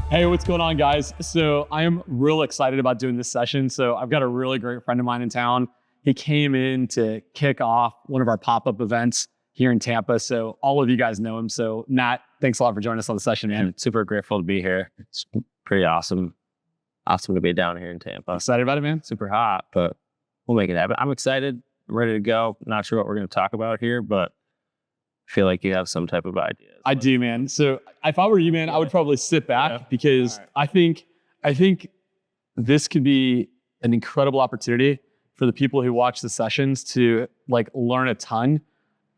Hey, what's going on, guys? So I am real excited about doing this session. So I've got a really great friend of mine in town. He came in to kick off one of our pop-up events here in Tampa. So all of you guys know him. So Nat, thanks a lot for joining us on the session, man. I'm super grateful to be here. It's pretty awesome. Awesome to be down here in Tampa. Excited about it, man? Super hot, but we'll make it happen. I'm excited, ready to go. Not sure what we're going to talk about here, but I feel like you have some type of idea. I do, man. So if I were you, man, I would probably sit back because I think this could be an incredible opportunity for the people who watch the sessions to like learn a ton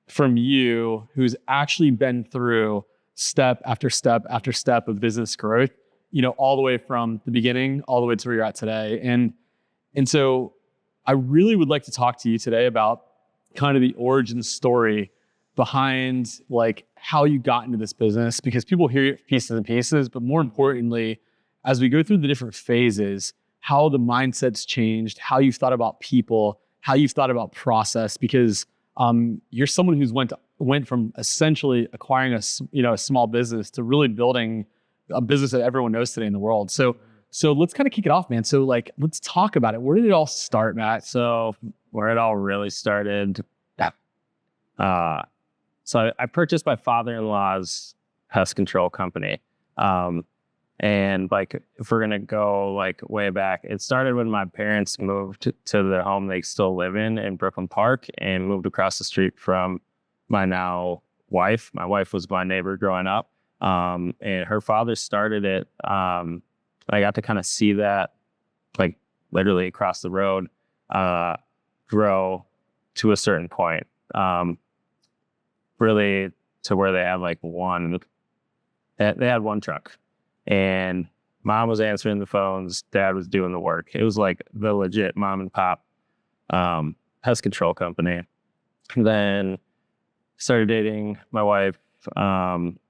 from you, who's actually been through step after step after step of business growth, you know, all the way from the beginning, all the way to where you're at today. And so I really would like to talk to you today about kind of the origin story behind like how you got into this business, because people hear pieces and pieces, but more importantly, as we go through the different phases, how the mindset's changed, how you've thought about people, how you've thought about process, because you're someone who's went from essentially acquiring a small business to really building a business that everyone knows today in the world. So let's kind of kick it off, man. So like, let's talk about it. Where did it all start, Matt? So where it all really started, so I purchased my father-in-law's pest control company. And like, if we're going to go like way back, it started when my parents moved to the home they still live in Brooklyn Park, and moved across the street from my now wife. My wife was my neighbor growing up. And her father started it. I got to kind of see that like literally across the road, grow to a certain point. Really to where they had like they had one truck, and mom was answering the phones, dad was doing the work. It was like the legit mom and pop pest control company. And then started dating my wife.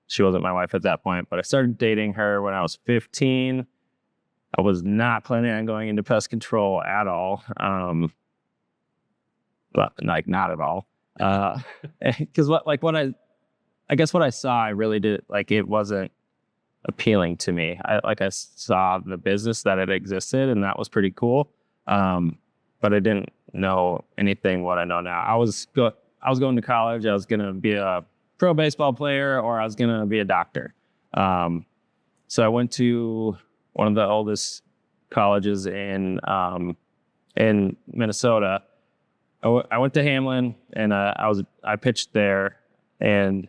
She wasn't my wife at that point, but I started dating her when I was 15. I was not planning on going into pest control at all. But like not at all. Because what I saw, I really did like, it wasn't appealing to me. I saw the business that it existed, and that was pretty cool. But I didn't know anything what I know now. I was going to college. I was gonna be a pro baseball player, or I was gonna be a doctor. So I went to one of the oldest colleges in Minnesota. I went to Hamlin, and I pitched there, and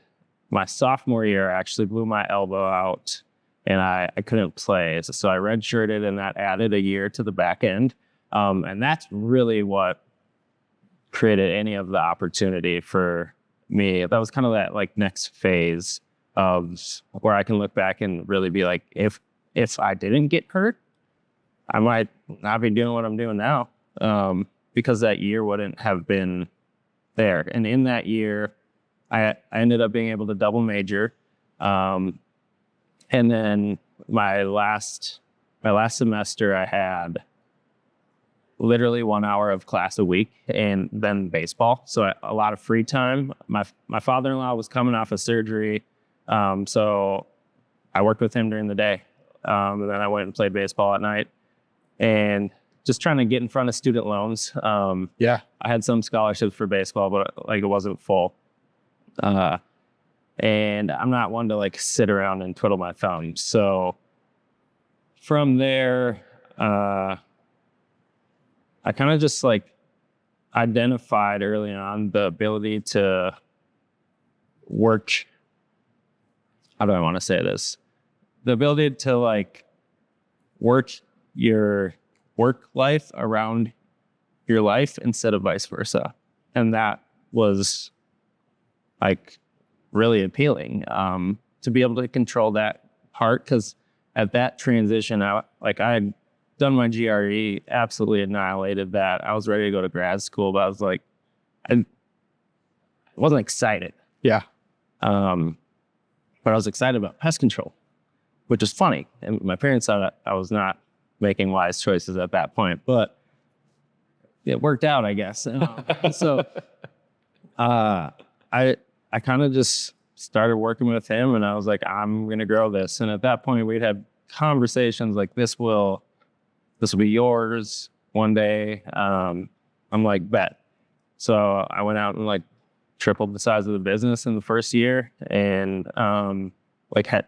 my sophomore year I actually blew my elbow out, and I couldn't play. So I redshirted, and that added a year to the back end. And that's really what created any of the opportunity for me. That was kind of that like next phase of where I can look back and really be like, if I didn't get hurt, I might not be doing what I'm doing now. Because that year wouldn't have been there. And in that year, I ended up being able to double major. And then my last semester, I had literally 1 hour of class a week, and then baseball. So a lot of free time. My father-in-law was coming off of surgery. So I worked with him during the day. And then I went and played baseball at night. And just trying to get in front of student loans. I had some scholarships for baseball, but like it wasn't full. And I'm not one to like sit around and twiddle my thumbs. So from there, I kind of just like identified early on the ability to work. How do I want to say this? The ability to like work your work life around your life instead of vice versa. And that was like really appealing, to be able to control that part. Because at that transition, I had done my GRE, absolutely annihilated that. I was ready to go to grad school, but I was like, I wasn't excited. Yeah. But I was excited about pest control, which is funny. And my parents thought I was not making wise choices at that point, but it worked out, I guess. So I kind of just started working with him, and I was like, I'm going to grow this. And at that point, we'd had conversations like this will be yours one day. I'm like, bet. So I went out and like tripled the size of the business in the first year, and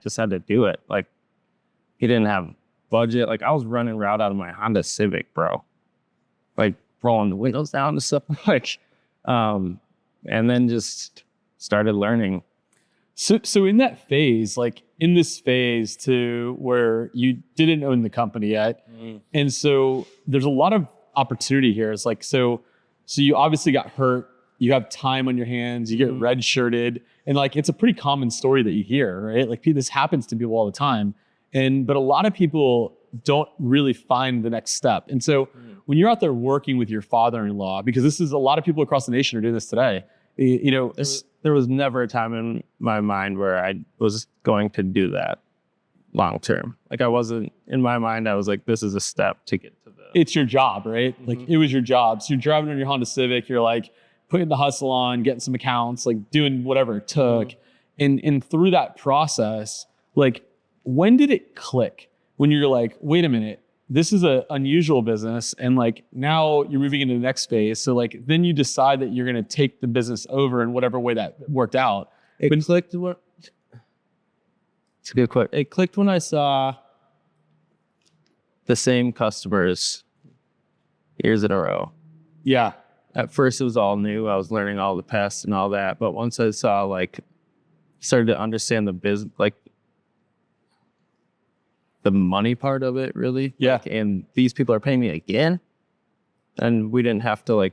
just had to do it. Like, he didn't have budget. Like, I was running route out of my Honda Civic, bro. Like, rolling the windows down and stuff. Like, and then just started learning. So in that phase, like in this phase to where you didn't own the company yet, and so there's a lot of opportunity here. It's like, so you obviously got hurt. You have time on your hands. You get red-shirted, and like it's a pretty common story that you hear, right? Like this happens to people all the time, but a lot of people don't really find the next step. And so when you're out there working with your father-in-law, because this is a lot of people across the nation are doing this today. You know, there was never a time in my mind where I was going to do that long term. Like, I wasn't, in my mind, I was like, this is a step to get to the... It's your job, right? Like, it was your job. So you're driving on your Honda Civic, you're like putting the hustle on, getting some accounts, like doing whatever it took. And through that process, like, when did it click? When you're like, wait a minute, this is an unusual business, and like now you're moving into the next phase. So like then you decide that you're going to take the business over in whatever way that worked out. It clicked when I saw the same customers years in a row. Yeah. At first it was all new. I was learning all the pests and all that. But once I saw, like, started to understand the business, like the money part of it, really. Yeah. Like, and these people are paying me again. And I didn't have to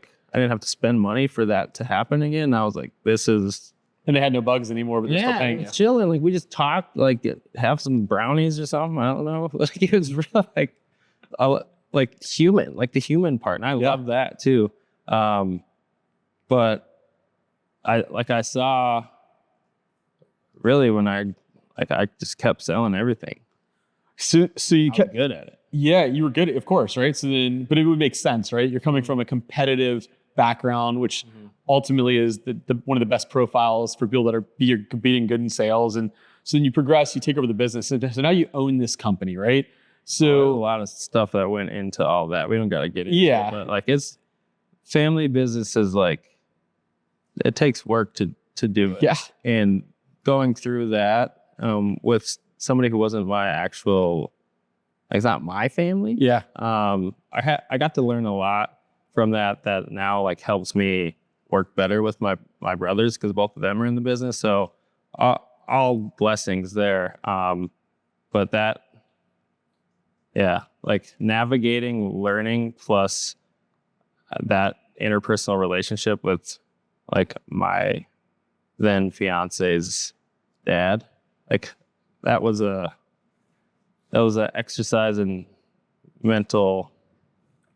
spend money for that to happen again. And I was like, this is... And they had no bugs anymore, but they're still paying you. Chilling. Like, we just talked, like, have some brownies or something. I don't know. Like, it was real, like human, like the human part. And I love that too. But I saw really when I just kept selling everything. So you kept good at it. Yeah, you were good, of course, right? So then, but it would make sense, right? You're coming from a competitive background, which ultimately is the one of the best profiles for people that are being good in sales. And so then you progress, you take over the business. So now you own this company, right? So a lot of stuff that went into all that. We don't got to get into it, but like, it's family business is like, it takes work to do it. Yeah. And going through that with somebody who wasn't my actual, like, it's not my family. Yeah. I got to learn a lot from that now like helps me work better with my brothers, because both of them are in the business. So all blessings there. But that, yeah, like navigating, learning, plus that interpersonal relationship with like my then fiance's dad, like that was a exercise in mental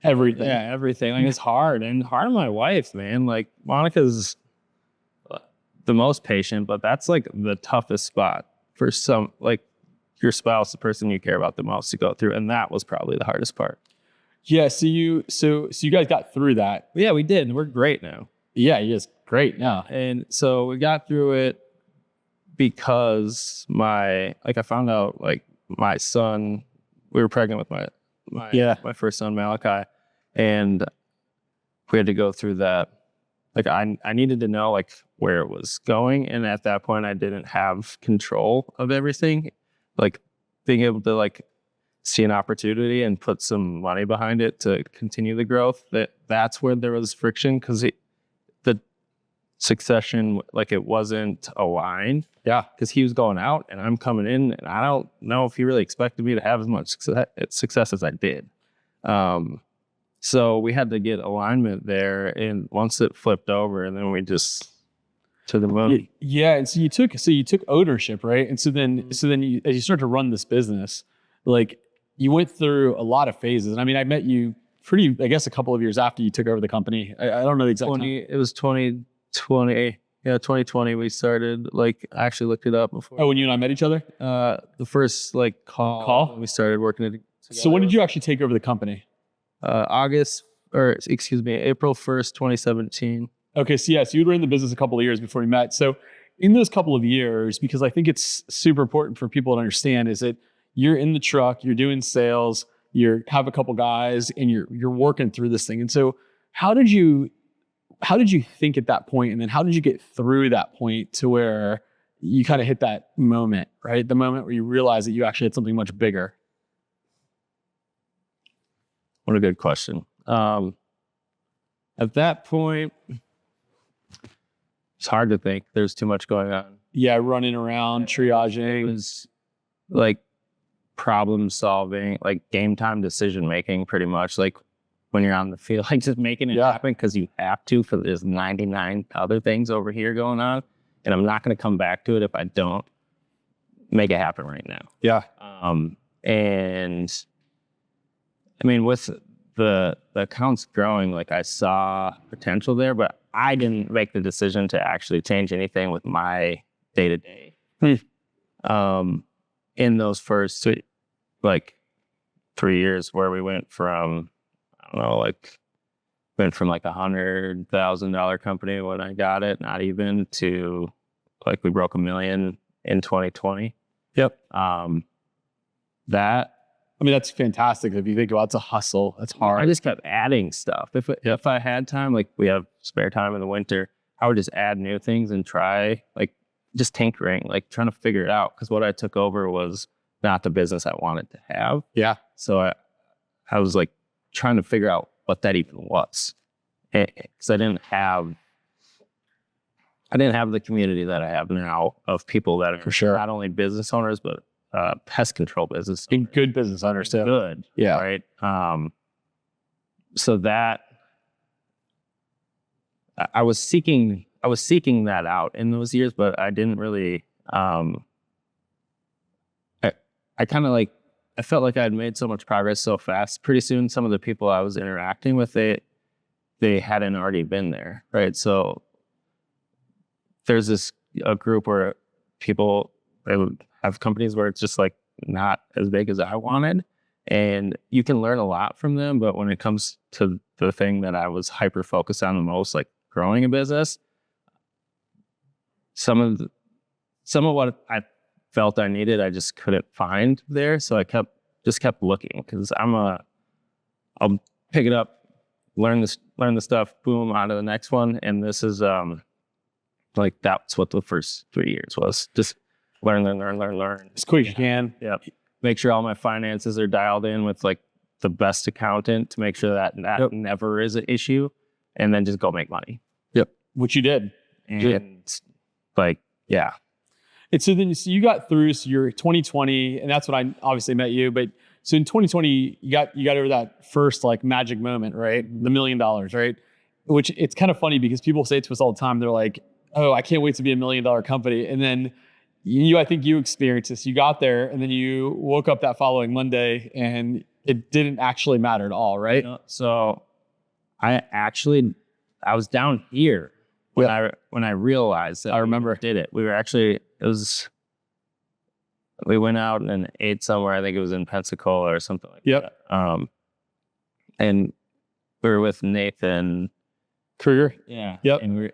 everything. Yeah, everything. Like, it's hard on my wife, man. Like, Monica's the most patient, but that's like the toughest spot for some, like, your spouse, the person you care about the most, to go through. And that was probably the hardest part. Yeah. So you guys got through that. Yeah, we did. And we're great now. Yeah, you guys great now. And so we got through it because I found out, like, my son, we were pregnant with my first son, Malachi, and we had to go through that. Like, I needed to know, like, where it was going. And at that point, I didn't have control of everything. Like, being able to, like, see an opportunity and put some money behind it to continue the growth, that's where there was friction, because the succession, like, it wasn't aligned. Yeah. Because he was going out and I'm coming in, and I don't know if he really expected me to have as much success as I did. So we had to get alignment there, and once it flipped over, and then we just to the moon. Yeah, and so you took ownership, right? And so then you, as you start to run this business, like, you went through a lot of phases. And I mean, I met you I guess a couple of years after you took over the company. I don't know the exact time. It was 2020. Yeah, 2020 we started. Like, I actually looked it up before. Oh, when you and I met each other? The first, like, call? When we started working together. So when did you actually take over the company? April 1st, 2017. Okay, so yeah, so you were in the business a couple of years before we met. So in those couple of years, because I think it's super important for people to understand, is that you're in the truck, you're doing sales, you have a couple guys, and you're working through this thing. And so how did you think at that point? And then how did you get through that point to where you kind of hit that moment, right? The moment where you realize that you actually had something much bigger. What a good question. At that point, it's hard to think. There's too much going on. Yeah, running around, triaging. It was like problem solving, like game time decision making, pretty much. Like when you're on the field, like just making it happen because you have to, for there's 99 other things over here going on. And I'm not going to come back to it if I don't make it happen right now. Yeah. And I mean, with the accounts growing, like I saw potential there, but I didn't make the decision to actually change anything with my day-to-day. In those first like 3 years where we went from, I don't know, like went from like $100,000 company when I got it, not even, to like we broke $1 million in 2020. Yep. That, I mean, that's fantastic. If you think about it's a hustle, that's hard. I just kept adding stuff. If I had time, like we have spare time in the winter, I would just add new things and try, like just tinkering, like trying to figure it out. Because what I took over was not the business I wanted to have. Yeah. So I was like trying to figure out what that even was. Because I didn't have the community that I have now of people that are for sure not only business owners, but pest control business and good business owners too. Good. Yeah. Right. So that I was seeking that out in those years, but I didn't really, I kind of like, I felt like I'd made so much progress so fast. Pretty soon, some of the people I was interacting with, they hadn't already been there. Right. So there's a group where people, they would have companies where it's just like not as big as I wanted. And you can learn a lot from them. But when it comes to the thing that I was hyper focused on the most, like growing a business, some of what I felt I needed, I just couldn't find there. So I kept looking, because I'll pick it up, learn the stuff, boom, on to the next one. And this is like that's what the first 3 years was. Just learn as quick as you can. Yeah. Make sure all my finances are dialed in with like the best accountant to make sure that never is an issue, and then just go make money. Yep. Which you did. And like, yeah. And so then you got through, so you're 2020, and that's when I obviously met you. But so in 2020, you got over that first like magic moment, right? The $1 million, right? Which it's kind of funny because people say it to us all the time. They're like, oh, I can't wait to be $1 million company. And then I think you experienced this. You got there, and then you woke up that following Monday, and it didn't actually matter at all, right? So I was down here when I realized that I remember did it. We went out and ate somewhere. I think it was in Pensacola or something like that. And we were with Nathan Kruger. Yeah. Yep. And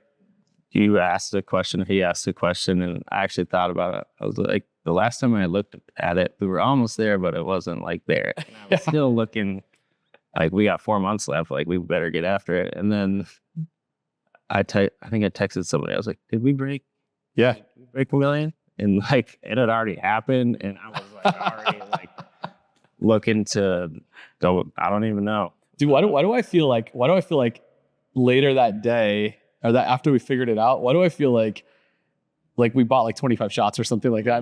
you asked a question, he asked a question, and I actually thought about it. I was like, the last time I looked at it, we were almost there, but it wasn't like there. And I was still looking like we got 4 months left. Like we better get after it. And then I think I texted somebody. I was like, did we break? Yeah. Did we break $1 million? And like it had already happened. And I was like already like looking to go, I don't even know. Dude, why do I feel like later that day, or that after we figured it out, why do I feel like we bought like 25 shots or something like that?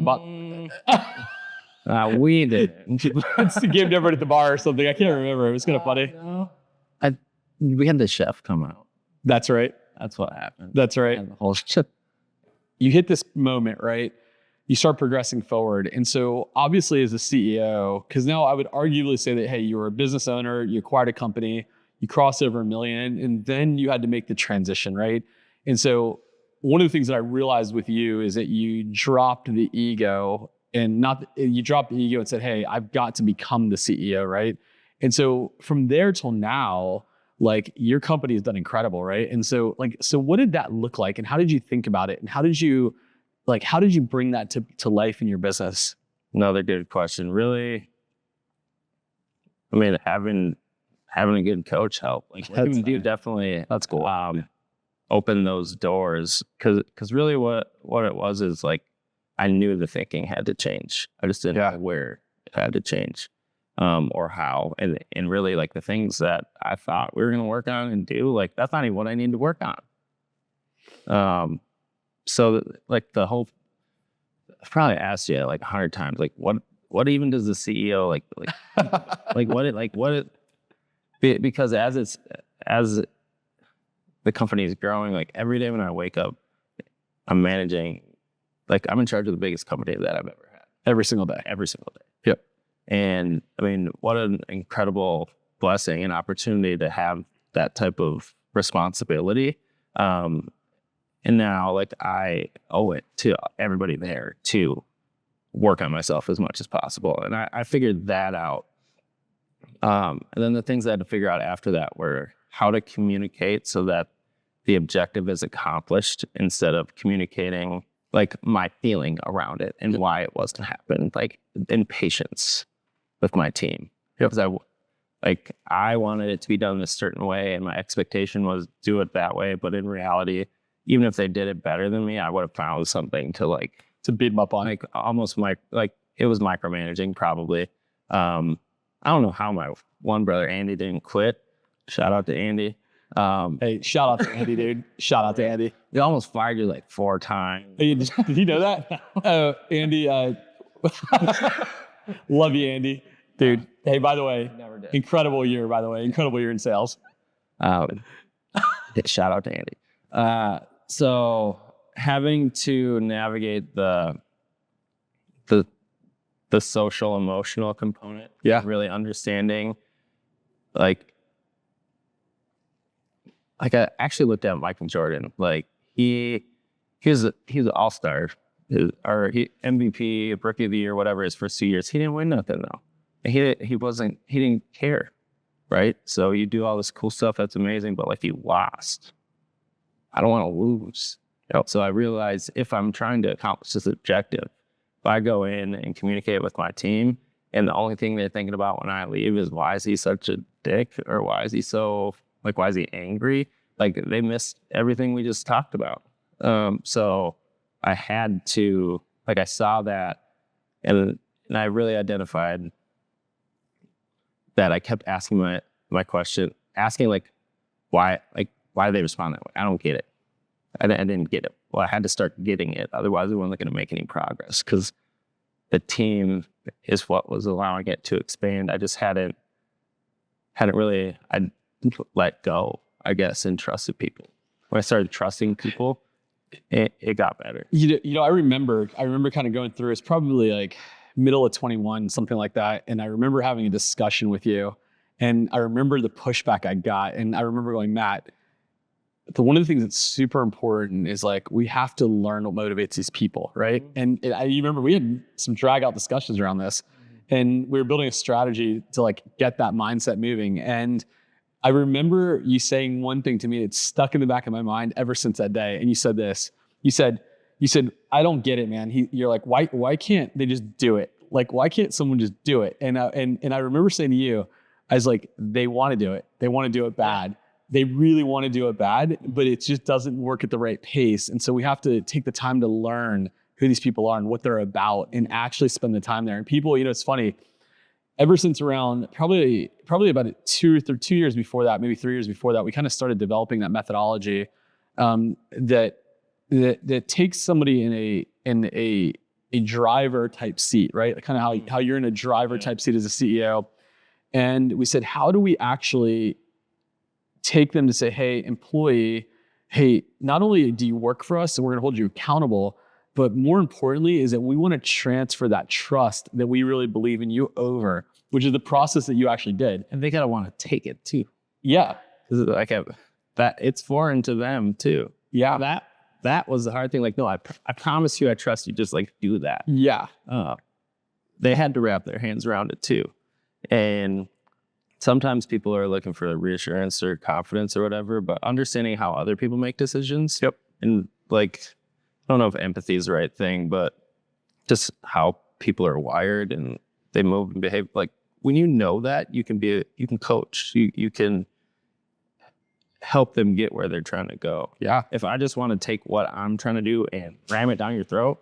We didn't. It's the game never at the bar or something. I can't remember. It was kind of funny. No. We had the chef come out. That's right. That's what happened. That's right. And the whole shit. You hit this moment, right? You start progressing forward. And so obviously as a CEO, because now I would arguably say that, hey, you were a business owner, you acquired a company, you crossed over $1 million, and then you had to make the transition, right? And so one of the things that I realized with you is that you dropped the ego, and you dropped the ego and said, hey, I've got to become the CEO, right? And so from there till now, like your company has done incredible, right? And so what did that look like, and how did you think about it, and how did you bring that to life in your business? another good question. Really, I mean, having a good coach help. Like what you do definitely that's cool. Open those doors because really what it was is like I knew the thinking had to change. I just didn't know where it had to change or how. And really like the things that I thought we were going to work on and do, like that's not even what I need to work on. So like the whole, I've probably asked you like 100 times, like what even does the CEO like because as the company is growing, like every day when I wake up, I'm managing, like I'm in charge of the biggest company that I've ever had. Every single day. Yep. And I mean, what an incredible blessing and opportunity to have that type of responsibility. And now like I owe it to everybody there to work on myself as much as possible. And I figured that out. And then the things I had to figure out after that were how to communicate so that the objective is accomplished instead of communicating like my feeling around it and why it wasn't happening, like in patience with my team. Because I wanted it to be done a certain way and my expectation was do it that way. But in reality, even if they did it better than me, I would have found something to beat them up on. Like almost it was micromanaging probably. I don't know how my one brother, Andy, didn't quit. Shout out to Andy. Hey, shout out to Andy, dude. Shout out to Andy. They almost fired you like 4 times. Hey, did you know that? Andy, love you, Andy. Dude, hey, by the way, incredible year, incredible year in sales. Shout out to Andy. So having to navigate the social emotional component, really understanding like I actually looked at Michael Jordan. Like he was an all-star, or MVP, Rookie of the Year, whatever his first 2 years. He didn't win nothing though. And he didn't care, right? So you do all this cool stuff that's amazing, but like you lost. I don't want to lose. So I realized if I'm trying to accomplish this objective, if I go in and communicate with my team, and the only thing they're thinking about when I leave is why is he such a dick, or why is he so why is he angry? Like they missed everything we just talked about. So I had to, I saw that and I really identified that. I kept asking my question, asking why do they respond that way? I don't get it. I didn't get it. Well, I had to start getting it. Otherwise, we weren't going to make any progress because the team is what was allowing it to expand. I just hadn't really, I let go, I guess, and trusted people. When I started trusting people, it got better. You know, I remember kind of going through, it's probably like middle of 21, something like that. And I remember having a discussion with you and I remember the pushback I got. And I remember going, Matt, one of the things that's super important is we have to learn what motivates these people, right? And you remember we had some drag out discussions around this and we were building a strategy to get that mindset moving. And I remember you saying one thing to me that's stuck in the back of my mind ever since that day. And you said this, you said, I don't get it, man. You're like, why can't they just do it? Why can't someone just do it? And I remember saying to you, I was like, they want to do it. They want to do it bad. They really want to do it bad, but it just doesn't work at the right pace. And so we have to take the time to learn who these people are and what they're about and actually spend the time there. And people, it's funny, ever since around probably about 2 years before that, maybe 3 years before that, we kind of started developing that methodology that takes somebody in a driver type seat, right? Kind of how you're in a driver type seat as a CEO. And we said, how do we actually take them to say, hey, employee, hey, not only do you work for us and we're going to hold you accountable, but more importantly is that we want to transfer that trust that we really believe in you over, which is the process that you actually did. And they got to want to take it too. Yeah. That it's foreign to them too. Yeah. That was the hard thing. No, I promise you, I trust you. Just do that. Yeah. They had to wrap their hands around it too. And sometimes people are looking for reassurance or confidence or whatever, but understanding how other people make decisions. Yep. And I don't know if empathy is the right thing, but just how people are wired and they move and behave. Like when you know that, you can coach. You can help them get where they're trying to go. Yeah. If I just want to take what I'm trying to do and ram it down your throat,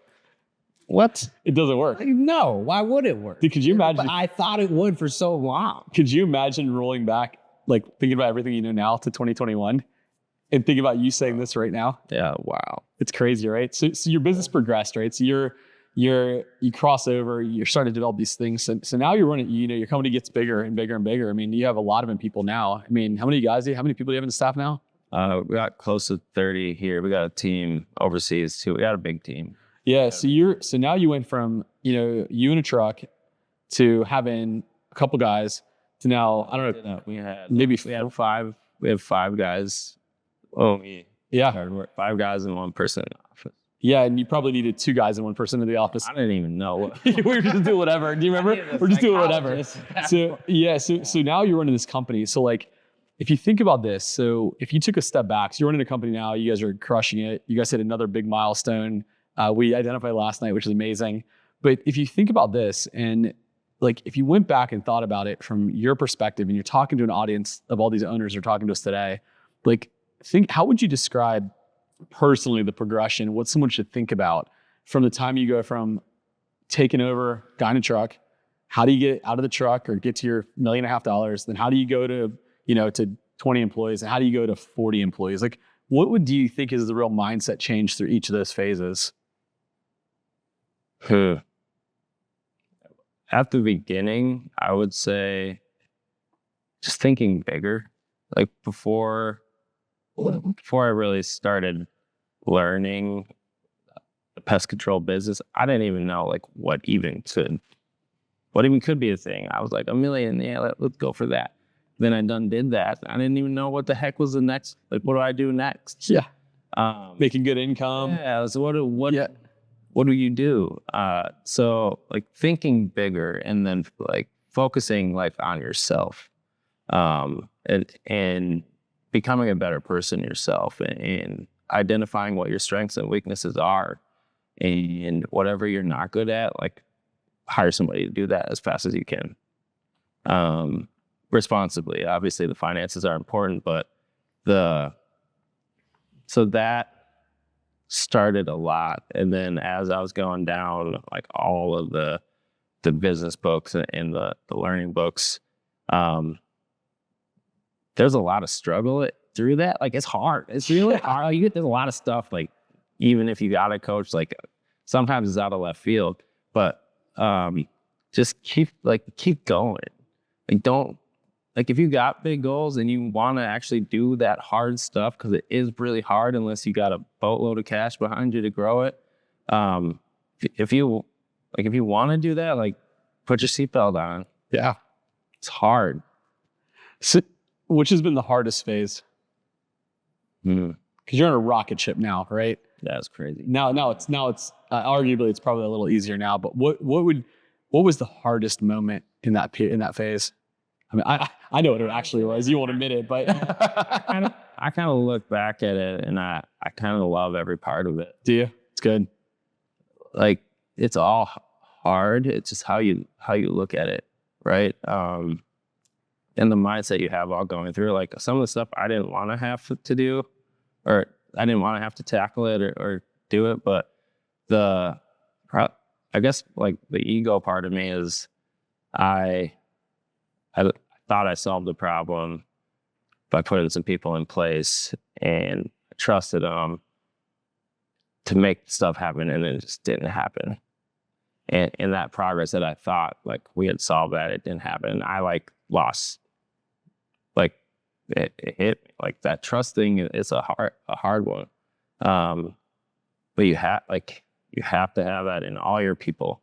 what? It doesn't work. No, why would it work? Dude, could you imagine? But I thought it would for so long. Could you imagine rolling back, like thinking about everything you know now to 2021 and thinking about you saying this right now? Yeah. Wow. It's crazy, right? So your business progressed, right? So you cross over, you're starting to develop these things. So now you're running, your company gets bigger and bigger and bigger. I mean, you have a lot of people now. I mean, how many people do you have in the staff now? We got close to 30 here. We got a team overseas too. We got a big team. Yeah. So now you went from, you in a truck to having a couple guys to now, I don't know. We had five. We have 5 guys. Oh, yeah. 5 guys and 1 person in the office. Yeah, and you probably needed 2 guys and 1 person in the office. I didn't even know. We were just doing whatever. Do you remember? We're just doing whatever. So now you're running this company. So like, if you think about this, so if you took a step back, so you're running a company now, you guys are crushing it. You guys hit another big milestone. We identified last night, which is amazing. But if you think about this, and like if you went back and thought about it from your perspective, and you're talking to an audience of all these owners who are talking to us today, like how would you describe personally the progression, what someone should think about from the time you go from taking over, guy in a truck, how do you get out of the truck or get to your $1.5 million? Then how do you go to, to 20 employees, and how do you go to 40 employees? Like do you think is the real mindset change through each of those phases? At the beginning, I would say just thinking bigger. Like before I really started learning the pest control business, I didn't even know like what even could be a thing. I was like, $1 million, yeah, let's go for that. Then I did that. I didn't even know what the heck was the next. Like, what do I do next? Yeah, making good income. Yeah. So what do you do? So like thinking bigger and then like focusing like on yourself, and becoming a better person yourself, and identifying what your strengths and weaknesses are, and whatever you're not good at, like hire somebody to do that as fast as you can. Responsibly. Obviously the finances are important, but so that started a lot. And then as I was going down, like all of the business books and the learning books, there's a lot of struggle through that. Like it's hard. It's really hard. Like, there's a lot of stuff, like even if you got a coach, like sometimes it's out of left field, but just keep going. Like don't, like if you got big goals and you want to actually do that hard stuff, because it is really hard unless you got a boatload of cash behind you to grow it. If you want to do that, like put your seatbelt on. Yeah, it's hard. So, which has been the hardest phase? Because you're on a rocket ship now, right? That's crazy. Now it's arguably it's probably a little easier now. But what was the hardest moment in that phase? I mean, I know what it actually was. You won't admit it, but I kind of look back at it and I kind of love every part of it. Do you? It's good. Like it's all hard. It's just how you look at it, right? And the mindset you have all going through. Like some of the stuff I didn't want to have to do, or I didn't want to have to tackle it or do it. But I guess like the ego part of me is I thought I solved the problem by putting some people in place and I trusted them to make stuff happen, and it just didn't happen. And in that progress that I thought like we had solved that, it didn't happen. I like lost, like it hit me. Like that trust thing is a hard one. But you have to have that in all your people,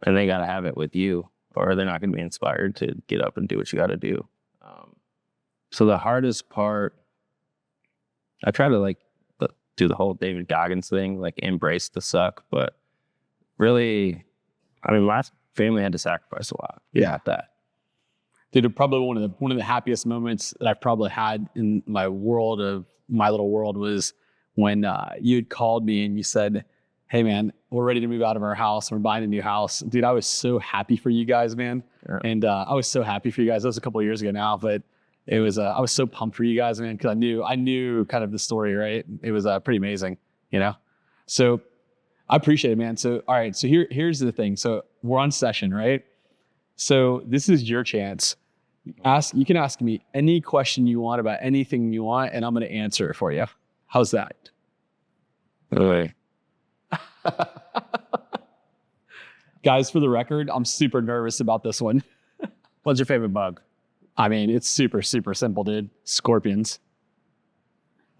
and they got to have it with you, or they're not going to be inspired to get up and do what you got to do. So the hardest part, I try to like do the whole David Goggins thing, like embrace the suck, but really, I mean, my family had to sacrifice a lot. Yeah, that. Dude, probably one of the happiest moments that I've probably had in my little world was when you had called me and you said, hey man, we're ready to move out of our house. We're buying a new house. Dude, I was so happy for you guys, man. Yeah. And I was so happy for you guys. That was a couple of years ago now, but it was, I was so pumped for you guys, man, because I knew kind of the story, right? It was pretty amazing, you know? So I appreciate it, man. So, all right. So here's the thing. So we're on Session, right? So this is your chance. You can ask me any question you want about anything you want, and I'm going to answer it for you. How's that? Really? Guys, for the record, I'm super nervous about this one. What's your favorite bug? I mean, it's super, super simple, dude. Scorpions.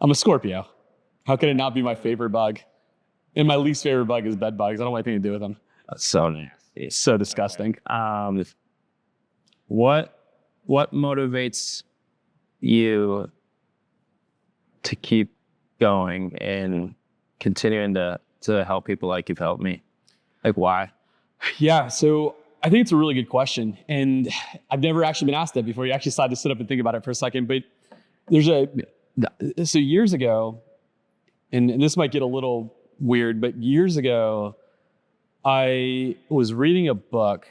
I'm a Scorpio. How could it not be my favorite bug? And my least favorite bug is bed bugs. I don't want anything to do with them. That's so nasty. It's so disgusting. What motivates you to keep going and continuing to help people like you've helped me? Like, why? Yeah, so I think it's a really good question. And I've never actually been asked that before. You actually decided to sit up and think about it for a second. But so years ago, and this might get a little weird, but years ago, I was reading a book,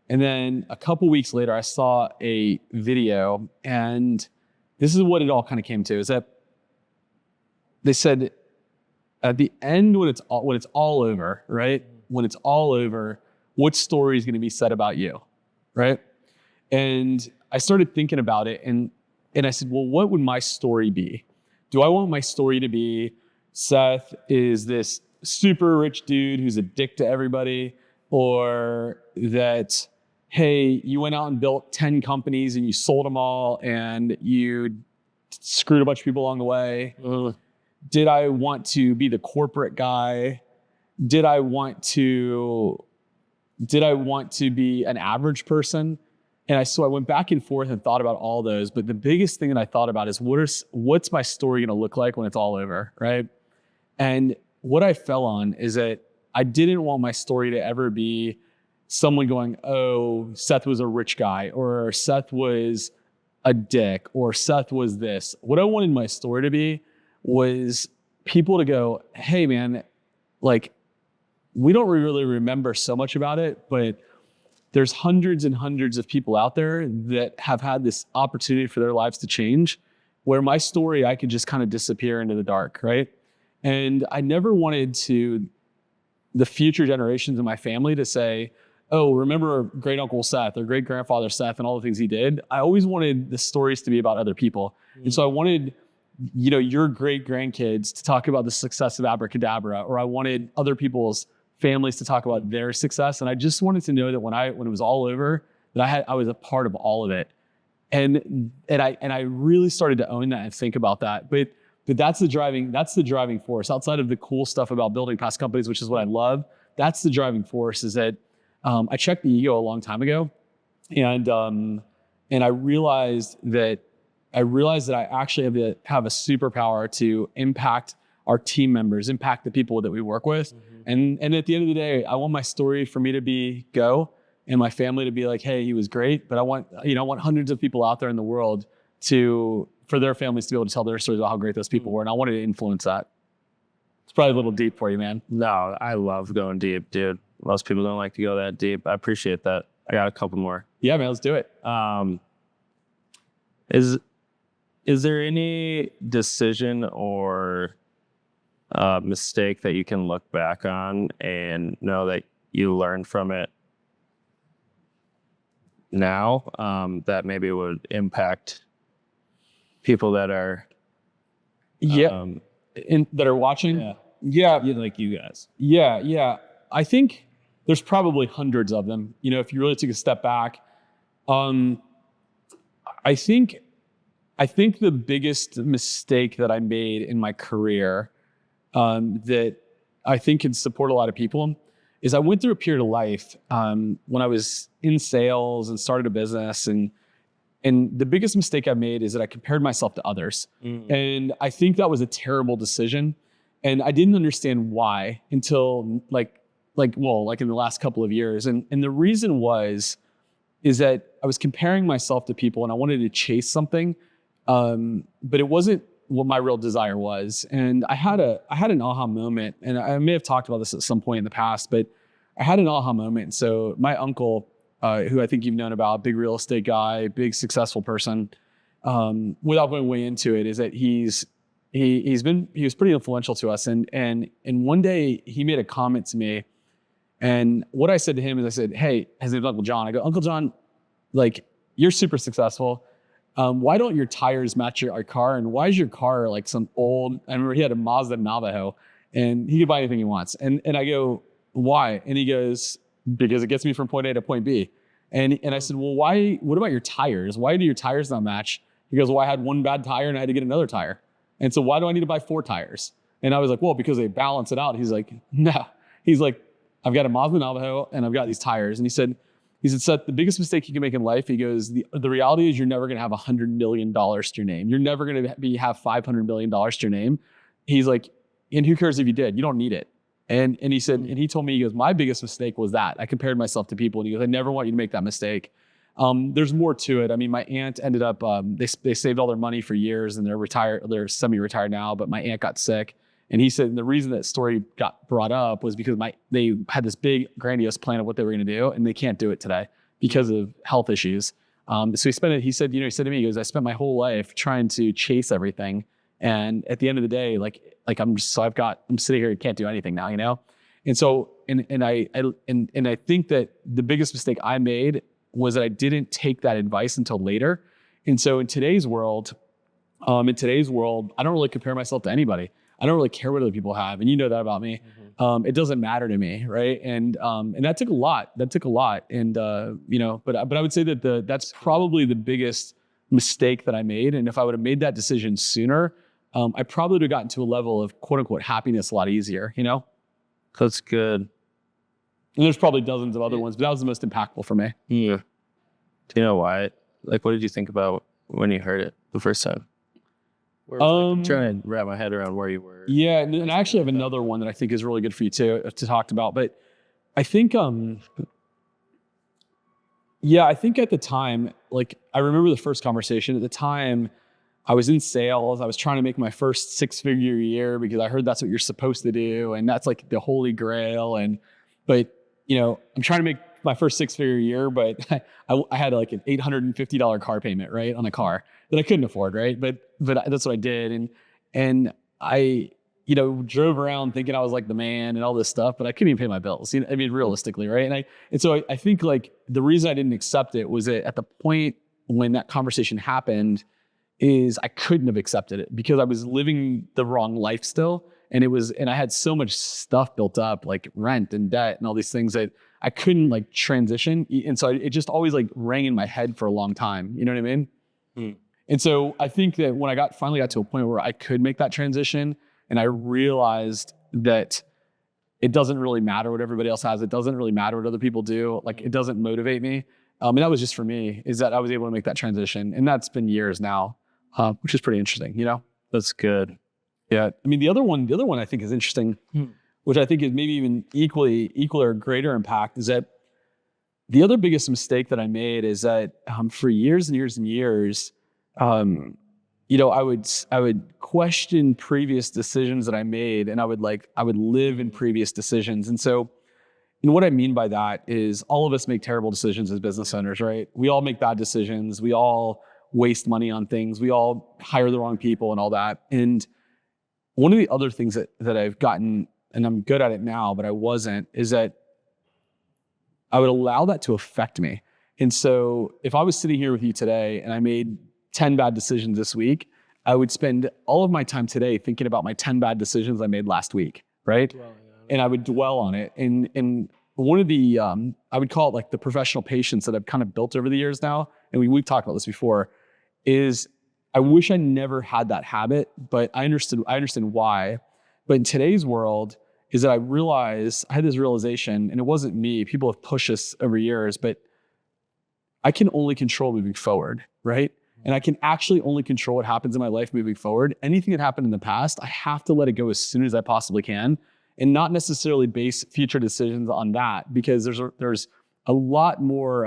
and then a couple weeks later, I saw a video, and this is what it all kind of came to, is that they said at the end, when it's all over, right? When it's all over, what story is going to be said about you, right? And I started thinking about it, and I said, well, what would my story be? Do I want my story to be Seth is this super rich dude who's a dick to everybody, or that, hey, you went out and built 10 companies and you sold them all and you screwed a bunch of people along the way? Did I want to be the corporate guy? Did I want to be an average person? And so I went back and forth and thought about all those. But the biggest thing that I thought about is what's my story going to look like when it's all over, right? And what I fell on is that I didn't want my story to ever be someone going, oh, Seth was a rich guy, or Seth was a dick, or Seth was this. What I wanted my story to be was people to go, hey man, like, we don't really remember so much about it, but there's hundreds and hundreds of people out there that have had this opportunity for their lives to change, where my story, I could just kind of disappear into the dark, right? And I never wanted the future generations of my family to say, oh, remember great uncle Seth or great grandfather Seth and all the things he did. I always wanted the stories to be about other people. And so I wanted, your great grandkids to talk about the success of Abra Kadabra, or I wanted other people's families to talk about their success. And I just wanted to know that when it was all over, that I was a part of all of it. And I really started to own that and think about that. But that's the driving force outside of the cool stuff about building past companies, which is what I love. That's the driving force, is that I checked the ego a long time ago, and I realized that I actually have a superpower to impact our team members, impact the people that we work with. And at the end of the day, I want my story for me to be go, and my family to be like, hey, he was great. But I want hundreds of people out there in the world for their families to be able to tell their stories about how great those people were. And I wanted to influence that. It's probably a little deep for you, man. No, I love going deep, dude. Most people don't like to go that deep. I appreciate that. I got a couple more. Yeah, man, let's do it. Is there any decision or mistake that you can look back on and know that you learned from it now, that maybe would impact people that are that are watching? Yeah, like you guys. Yeah. I think there's probably hundreds of them. If you really took a step back, I think the biggest mistake that I made in my career, that I think can support a lot of people, is I went through a period of life when I was in sales and started a business, and the biggest mistake I made is that I compared myself to others. And I think that was a terrible decision. And I didn't understand why until like in the last couple of years. And the reason is that I was comparing myself to people and I wanted to chase something. But it wasn't what my real desire was. And I had an aha moment, and I may have talked about this at some point in the past, but I had an aha moment. So my uncle, who I think you've known about, big real estate guy, big successful person, without going way into it, is that he was pretty influential to us. And one day he made a comment to me, and what I said to him is I said, hey, his name's Uncle John. I go, Uncle John, like, you're super successful. Why don't your tires match your car? And why is your car like some old, I remember he had a Mazda Navajo, and he could buy anything he wants. And I go, why? And he goes, because it gets me from point A to point B. And I said, well, what about your tires? Why do your tires not match? He goes, well, I had one bad tire and I had to get another tire. And so why do I need to buy 4 tires? And I was like, well, because they balance it out. He's like, no. He's like, I've got a Mazda Navajo and I've got these tires. And he said, Seth, the biggest mistake you can make in life, he goes, the reality is you're never going to have $100 million to your name. You're never going to have $500 million to your name. He's like, and who cares if you did? You don't need it. And he said, and he told me, he goes, my biggest mistake was that. I compared myself to people, and he goes, I never want you to make that mistake. There's more to it. I mean, my aunt ended up, they saved all their money for years, and they're semi-retired now, but my aunt got sick. And he said the reason that story got brought up was because they had this big grandiose plan of what they were going to do, and they can't do it today because of health issues. So he said to me, he goes, I spent my whole life trying to chase everything. And at the end of the day, I'm sitting here and can't do anything now, you know? And so, and I think that the biggest mistake I made was that I didn't take that advice until later. And so in today's world, I don't really compare myself to anybody. I don't really care what other people have. And you know that about me. Mm-hmm. It doesn't matter to me. Right. And that took a lot. And, but I would say that that's probably the biggest mistake that I made. And if I would have made that decision sooner, I probably would have gotten to a level of quote unquote happiness a lot easier, you know? That's good. And there's probably dozens of other ones, but that was the most impactful for me. Yeah. Do you know why? Like, what did you think about when you heard it the first time? I'm trying to wrap my head around where you were. Yeah, and I actually have another one that I think is really good for you to talk about. But I think, I think at the time, like I remember the first conversation. At the time, I was in sales. I was trying to make my first 6-figure year because I heard that's what you're supposed to do, and that's like the holy grail. But I'm trying to make my first 6-figure year, but I had like an $850 car payment, right, on a car that I couldn't afford, right? But that's what I did, and I drove around thinking I was like the man and all this stuff, but I couldn't even pay my bills. I mean, realistically, right? And so I think like the reason I didn't accept it was that at the point when that conversation happened, is I couldn't have accepted it because I was living the wrong life still, and I had so much stuff built up, like rent and debt and all these things that I couldn't like transition. And so it just always like rang in my head for a long time. You know what I mean? Mm. And so I think that when I finally got to a point where I could make that transition, and I realized that it doesn't really matter what everybody else has. It doesn't really matter what other people do. Like it doesn't motivate me. And that was just for me, is that I was able to make that transition. And that's been years now, which is pretty interesting, you know? That's good. Yeah. I mean, the other one I think is interesting, which I think is maybe even equal or greater impact, is that the other biggest mistake that I made is that for years and years and years, I would question previous decisions that I made, and I would live in previous decisions. And so, what I mean by that is all of us make terrible decisions as business owners, right? We all make bad decisions. We all waste money on things. We all hire the wrong people and all that. And one of the other things that I've gotten, and I'm good at it now, but I wasn't, is that I would allow that to affect me. And so if I was sitting here with you today and I made 10 bad decisions this week, I would spend all of my time today thinking about my 10 bad decisions I made last week, right? And I would dwell on it. And one of the, I would call it like the professional patience that I've kind of built over the years now, and we've talked about this before, is I wish I never had that habit, but I understand why. But in today's world, is that I had this realization, and it wasn't me, people have pushed us over years, but I can only control moving forward, right? And I can actually only control what happens in my life moving forward. Anything that happened in the past, I have to let it go as soon as I possibly can, and not necessarily base future decisions on that, because there's a lot more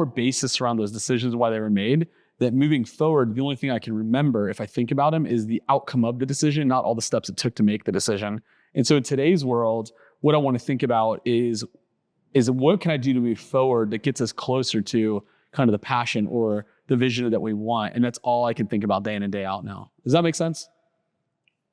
basis around those decisions and why they were made that moving forward, the only thing I can remember if I think about them is the outcome of the decision, not all the steps it took to make the decision. And so in today's world, what I want to think about is what can I do to move forward that gets us closer to kind of the passion or the vision that we want. And that's all I can think about day in and day out now. Does that make sense?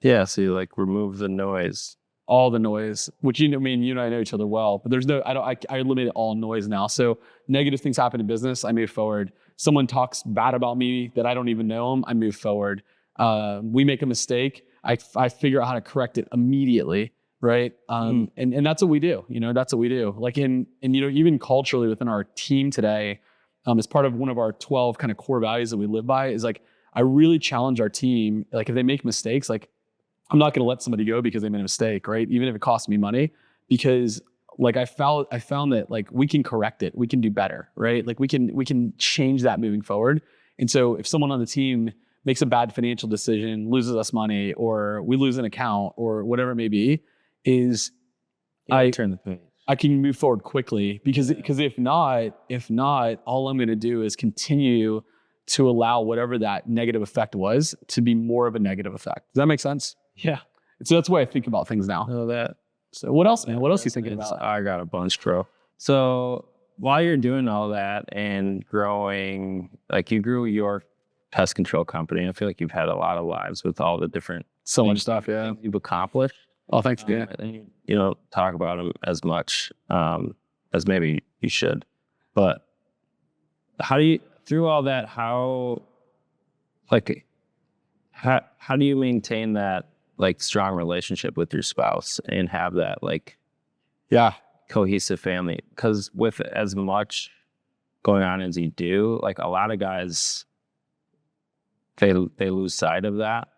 Yeah. So you like remove the noise. All the noise, which you and I know each other well, but there's I eliminate all noise now. So negative things happen in business, I move forward. Someone talks bad about me that I don't even know them, I move forward. We make a mistake, I figure out how to correct it immediately, right? And that's what we do. That's what we do. Like even culturally within our team today, as part of one of our 12 kind of core values that we live by is like, I really challenge our team. Like if they make mistakes, like I'm not going to let somebody go because they made a mistake, right? Even if it costs me money, because like I found that like we can correct it, we can do better, right? Like we can change that moving forward. And so if someone on the team makes a bad financial decision, loses us money, or we lose an account, or whatever it may be, I turn the page. I can move forward quickly because if not, all I'm going to do is continue to allow whatever that negative effect was to be more of a negative effect. Does that make sense? Yeah. So that's the way I think about things now. Know that. So what else, man? What else are you thinking about? I got a bunch, bro. So while you're doing all that and growing, like you grew your pest control company, I feel like you've had a lot of lives with all the different So much stuff, yeah. you've accomplished. Oh, thanks. Yeah. And you don't talk about them as much as maybe you should. But how do you, through all that, how do you maintain that like strong relationship with your spouse and have that like cohesive family? Because with as much going on as you do, like a lot of guys, they lose sight of that.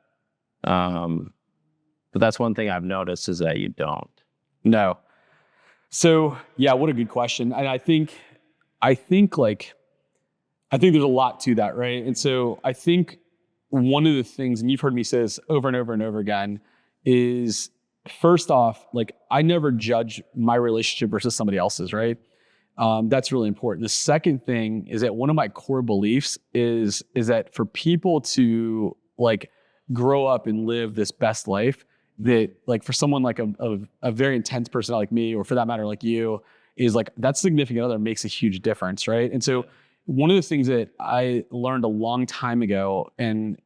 But that's one thing I've noticed is that you don't. No. So yeah, what a good question. And I think there's a lot to that, right? And so I think one of the things, and you've heard me say this over and over and over again, is first off, like I never judge my relationship versus somebody else's, right? That's really important. The second thing is that one of my core beliefs is that for people to like grow up and live this best life, that like for someone like a very intense person like me, or for that matter, like you, is like that significant other makes a huge difference, right? And so one of the things that I learned a long time ago, and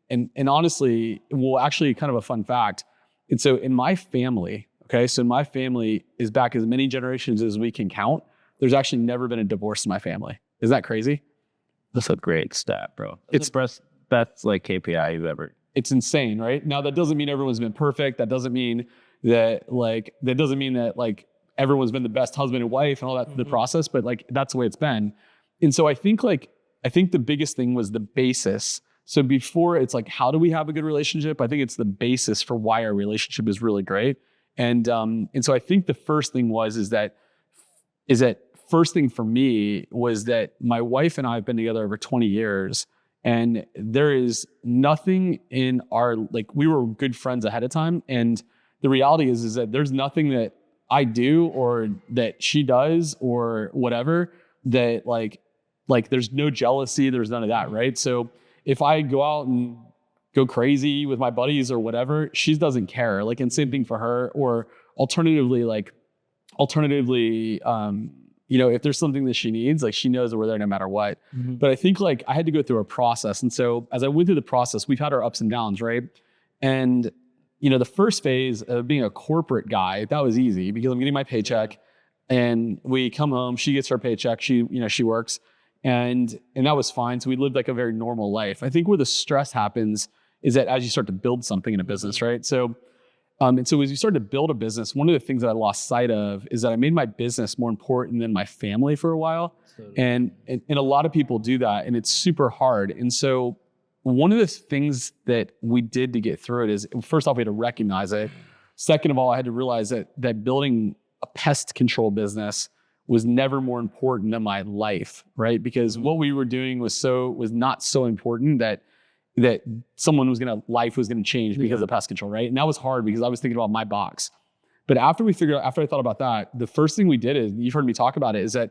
honestly, well, actually kind of a fun fact. And so in my family, okay, so my family is back as many generations as we can count. There's actually never been a divorce in my family. Is that crazy? That's a great stat, bro. It's best like KPI you've ever. It's insane, right? Now that doesn't mean everyone's been perfect. That doesn't mean that everyone's been the best husband and wife and all that, the process, but like that's the way it's been. And so I think the biggest thing was the basis. So before it's like, how do we have a good relationship? I think it's the basis for why our relationship is really great. And so I think the first thing first thing for me was that my wife and I have been together over 20 years, and there is nothing in our, like we were good friends ahead of time. And the reality is that there's nothing that I do or that she does or whatever that like there's no jealousy, there's none of that, right? So if I go out and go crazy with my buddies or whatever, she doesn't care. Like, and same thing for her. Or alternatively, if there's something that she needs, like she knows that we're there no matter what. Mm-hmm. But I think like I had to go through a process. And so as I went through the process, we've had our ups and downs, right? And the first phase of being a corporate guy, that was easy because I'm getting my paycheck and we come home, she gets her paycheck, she works. And that was fine. So we lived like a very normal life. I think where the stress happens is that as you start to build something in a business, right? So, and so as we started to build a business, one of the things that I lost sight of is that I made my business more important than my family for a while. And a lot of people do that, and it's super hard. And so one of the things that we did to get through it is, first off, we had to recognize it. Second of all, I had to realize that building a pest control business was never more important than my life, right? Because what we were doing was not so important that life was gonna change because of pest control, right? And that was hard because I was thinking about my box. But after I thought about that, the first thing we did is, you've heard me talk about it, is that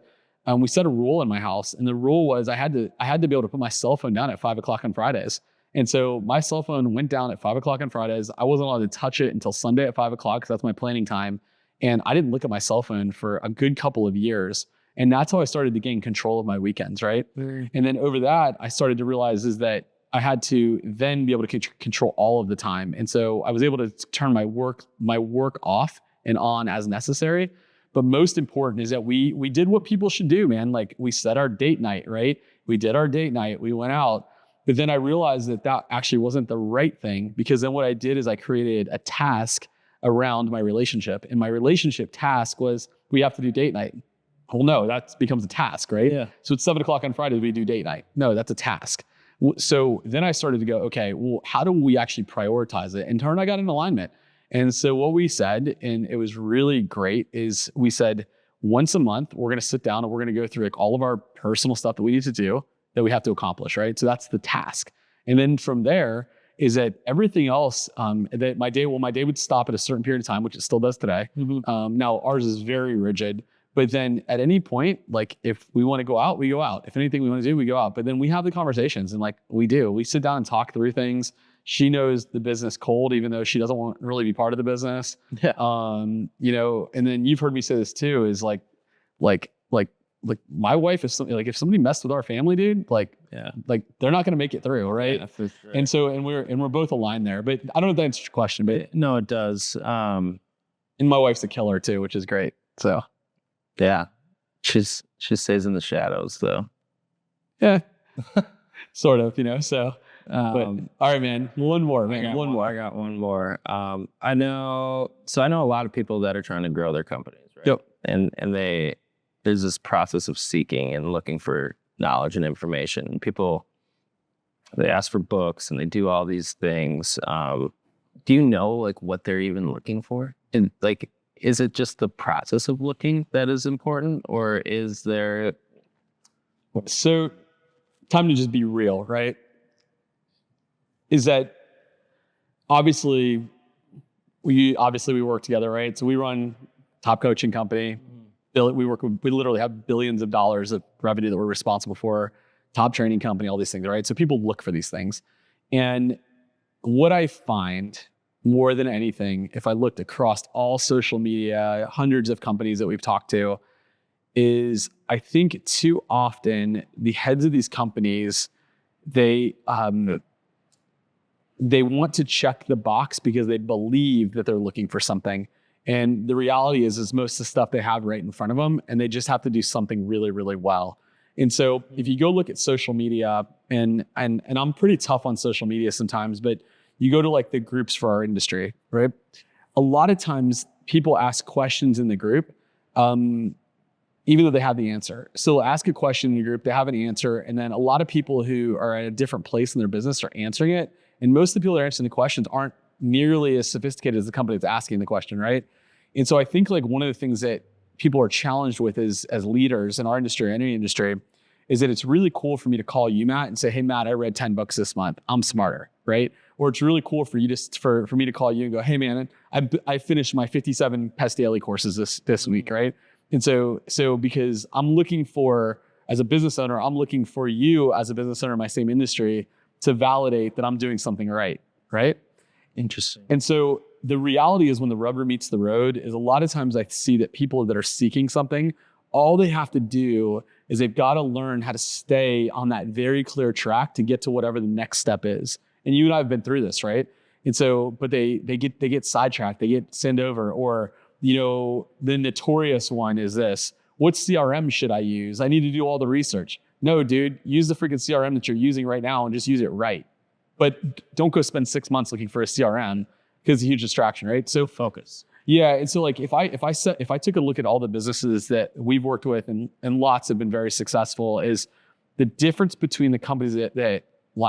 we set a rule in my house, and the rule was I had to be able to put my cell phone down at 5 o'clock on Fridays. And so my cell phone went down at 5 o'clock on Fridays. I wasn't allowed to touch it until Sunday at 5 o'clock, because that's my planning time. And I didn't look at my cell phone for a good couple of years. And that's how I started to gain control of my weekends, right? And then over that, I started to realize is that I had to then be able to control all of the time. And so I was able to turn my work off and on as necessary. But most important is that we did what people should do, man. Like, we set our date night, right? We did our date night, we went out. But then I realized that actually wasn't the right thing, because then what I did is I created a task around my relationship. And my relationship task was, we have to do date night. Well, no, that becomes a task, right? Yeah. So it's 7 o'clock on Friday, we do date night. No, that's a task. So then I started to go, okay, well, how do we actually prioritize it? In turn, I got in alignment. And so what we said, and it was really great, is we said, once a month, we're going to sit down and we're going to go through like all of our personal stuff that we need to do, that we have to accomplish, right? So that's the task. And then from there is that everything else, that my day would stop at a certain period of time, which it still does today. Now ours is very rigid, but then at any point, like if we want to go out, we go out. If anything we want to do, we go out. But then we have the conversations, and like we sit down and talk through things. She knows the business cold, even though she doesn't want to really be part of the business. Yeah. You know, and then you've heard me say this too, is like my wife is something like, if somebody messed with our family, dude, like they're not going to make it through. Right. Yeah, for sure. And so, and we're both aligned there, but I don't know if that answers your question, but no, it does. And my wife's a killer too, which is great. So yeah, she stays in the shadows though. Yeah, sort of, you know, so. But all right, man. One more. I got one more. I know a lot of people that are trying to grow their companies, right? Yep. And there's this process of seeking and looking for knowledge and information. And people, they ask for books and they do all these things. Do you know like what they're even looking for? And like, is it just the process of looking that is important, or is there? So, time to just be real, right? Is that obviously we work together, right? So we run top coaching company. We literally have billions of dollars of revenue that we're responsible for, top training company, all these things, right? So people look for these things. And what I find more than anything, if I looked across all social media, hundreds of companies that we've talked to, is I think too often the heads of these companies, they want to check the box because they believe that they're looking for something. And the reality is most of the stuff they have right in front of them, and they just have to do something really, really well. And so if you go look at social media, and I'm pretty tough on social media sometimes, but you go to like the groups for our industry, right? A lot of times people ask questions in the group, even though they have the answer. So they'll ask a question in the group, they have an answer, and then a lot of people who are at a different place in their business are answering it. And most of the people that are answering the questions aren't nearly as sophisticated as the company that's asking the question, right? And so I think like one of the things that people are challenged with is, as leaders in our industry or any industry, is that it's really cool for me to call you, Matt, and say, hey, Matt, I read 10 books this month. I'm smarter, right? Or it's really cool for you for me to call you and go, hey, man, I finished my 57 Pest daily courses this week, right? And so because I'm looking for, as a business owner, I'm looking for you as a business owner in my same industry to validate that I'm doing something right? Interesting. And so the reality is when the rubber meets the road is a lot of times I see that people that are seeking something, all they have to do is they've got to learn how to stay on that very clear track to get to whatever the next step is. And you and I have been through this, right? And so, but they get sidetracked, they get sent over, or, you know, the notorious one is this: what CRM should I use? I need to do all the research. No, dude, use the freaking CRM that you're using right now and just use it right. But don't go spend 6 months looking for a CRM, because it's a huge distraction, right? So focus. Yeah, and so like if I took a look at all the businesses that we've worked with, and lots have been very successful, is the difference between the companies that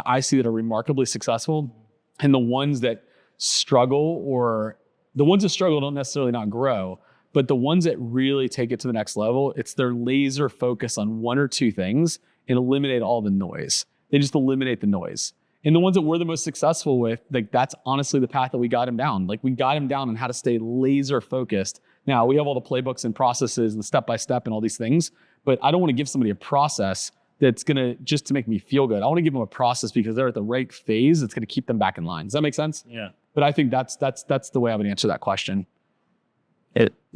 I see that are remarkably successful and the ones that struggle, or the ones that struggle don't necessarily not grow, but the ones that really take it to the next level, it's their laser focus on one or two things and eliminate all the noise. They just eliminate the noise. And the ones that we're the most successful with, like that's honestly the path that we got him down. Like we got him down on how to stay laser focused. Now we have all the playbooks and processes and step-by-step and all these things, but I don't want to give somebody a process that's gonna just to make me feel good. I want to give them a process because they're at the right phase that's gonna keep them back in line. Does that make sense? Yeah. But I think that's the way I would answer that question.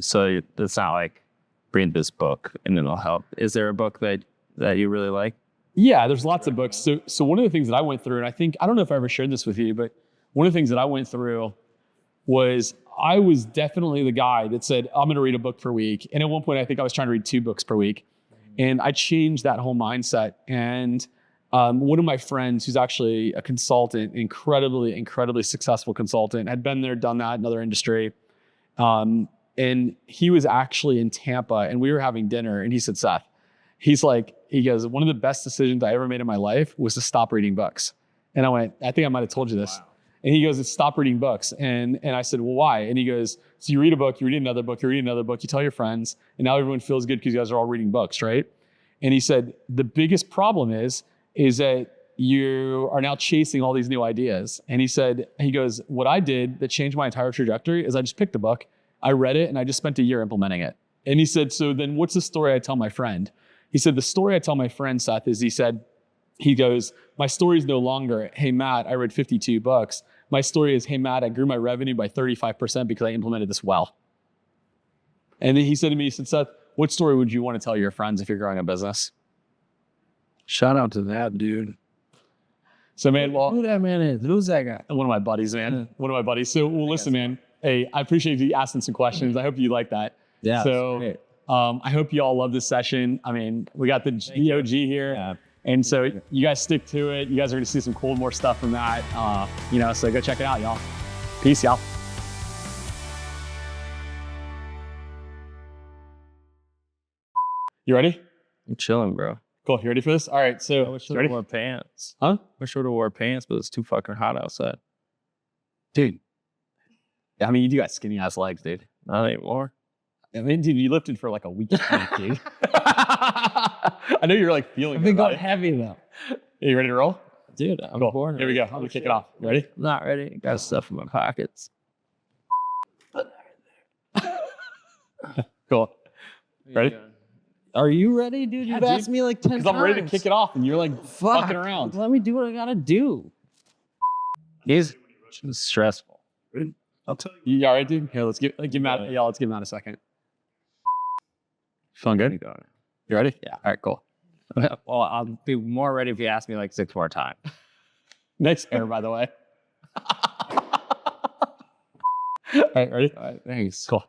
So it's not like read this book and it'll help. Is there a book that you really like? Yeah, there's lots of books. So one of the things that I went through, and I don't know if I ever shared this with you, but one of the things that I went through was I was definitely the guy that said, I'm going to read a book per week. And at one point, I think I was trying to read 2 books per week. And I changed that whole mindset. And one of my friends, who's actually a consultant, incredibly successful consultant, had been there, done that in another industry. And he was actually in Tampa and we were having dinner and he said, Seth, he goes, one of the best decisions I ever made in my life was to stop reading books. And I went, I think I might've told you this. Wow. And he goes, it's stop reading books. And I said, well, why? And he goes, so you read a book, you read another book, you read another book, you tell your friends, and now everyone feels good because you guys are all reading books, right? And he said, the biggest problem is that you are now chasing all these new ideas. And he goes, what I did that changed my entire trajectory is I just picked a book, I read it, and I just spent a year implementing it. And he said, so then what's the story I tell my friend? He said, the story I tell my friend, Seth, is he goes, my story is no longer, hey, Matt, I read 52 books. My story is, hey, Matt, I grew my revenue by 35% because I implemented this well. And then he said to me, Seth, what story would you want to tell your friends if you're growing a business? Shout out to that dude. So, man, well, Who that man is? Who's that guy? one of my buddies, man. One of my buddies. So, well, listen, man. Hey, I appreciate you asking some questions. I hope you like that. Yeah. So, I hope you all love this session. I mean, we got the OG here. Yeah. And so you guys stick to it. You guys are going to see some more stuff from that. So go check it out, y'all. Peace, y'all. You ready? I'm chilling, bro. Cool. You ready for this? All right. So I wish you I ready? wore pants. Huh? Wish I would have wore pants, but it's too fucking hot outside. Dude. I mean, you got skinny ass legs, dude. Not anymore. I mean, dude, you lifted for like a week, dude. I know you're like feeling I've been it, going right? heavy though. You ready to roll? Dude, I'm Cool. born. Here we go. I'm gonna kick it off. You ready? I'm not ready. Got stuff in my pockets. Cool. Ready? Are you ready, dude? Yeah, You've dude. asked me like 10 times. Because I'm ready to kick it off and you're like Fuck. fucking around. Let me do what I gotta do. He's stressful. I'll tell you. You all right, dude? Here, let's give Matt. Yeah, let's give Matt a second. Feeling good? You ready? Yeah. All right, cool. Well, I'll be more ready if you ask me like 6 more times. Nice hair, by the way. All right, ready? All right, thanks. Cool.